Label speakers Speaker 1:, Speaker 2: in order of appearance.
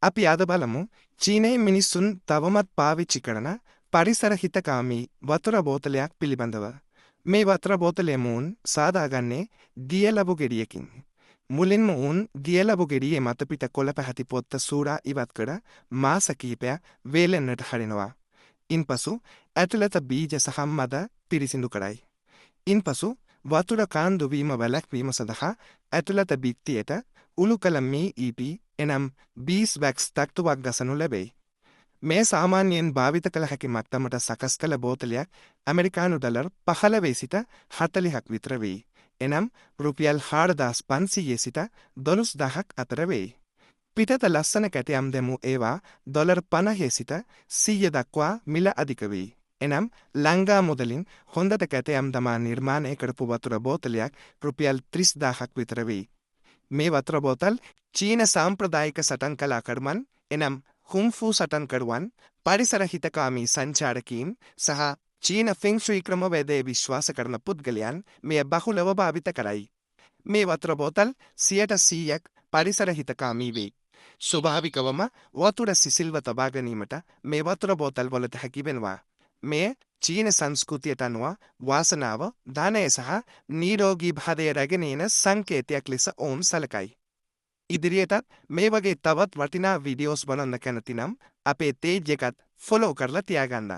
Speaker 1: අපි අද බලමු චීනයේ මිනිස්සුන් තවමත් පාවිච්චි කරන පරිසර හිතකාමී වතුර බෝතලයක් පිළිබඳව. මේ වතුර බෝතලය මූන් සාදාගන්නේ දියලබු ගෙඩියකින්. මුලින්ම උන් දියලබු ගෙඩියේ මතපිට කොළ පැහැති පොත්ත සූරා ඉවත් කර මාස කිහිපයක් වේලෙන්නට හරිනවා. ඉන්පසු ඇතුළත බීජ සහ මද පිරිසිදු කරයි. ඉන්පසු වතුර කාන්දුවීම වැළැක්වීම සඳහා ඇතුළත බිත්තියට උළු කළ මී ඊපී එනම් බීස් වැක්ස් තක්තුවක් ගසනු ලැබෙයි. මේ සාමාන්‍යයෙන් භාවිත කළ හැකි මට්ටමට සකස් කළ බෝතලයක් ඇමරිකානු ඩලර් 15 සිට 40ක් විතර වෙයි. එනම් රුපියල් 4500 සිට 12000ක් අතර වෙයි. පිටත ලස්සන කැටයම් දෙමු ඒවා ඩොලර් 50 සිට 100 දක්වා මිල අධික වෙයි. එනම් ලංගා මුදලින් හොඳට කැටයම් දමා නිර්මාණය කරපු වතුර බෝතලයක් රුපියල් 30000ක් විතර වෙයි. මේ වතුර බෝතල් චීන සාම්ප්‍රදායික සටන් කලාකරුවන් එනම් හුම්ෆූ සටන්කරුවන් පරිසර හිතකාමී සංචාරකීන් සහ චීන ෆෙන්ග්ෂුයි ක්‍රමවේදයේ විශ්වාස කරන පුද්ගලයන් මෙය බහුලව භාවිත කරයි. මේ වතුර බෝතල් 100% පරිසර හිතකාමී වේ. ස්වභාවිකවම වතුර සිසිල්ව තබා ගැනීමට මේ වතුර බෝතල් වලට හැකි වෙනවා. මෙය චීන සංස්කෘතියට අනුව වාසනාව, ධනය සහ නිරෝගී භාවය රැගෙන එන සංකේතයක් ලෙස ඔවුන් සලකයි. ඉදිරියටත් මේ වගේ තවත් වටිනා වීඩියෝස් බලන්න කැමති නම් අපේ පේජ් එකත් ෆලෝ කරලා තියාගන්න.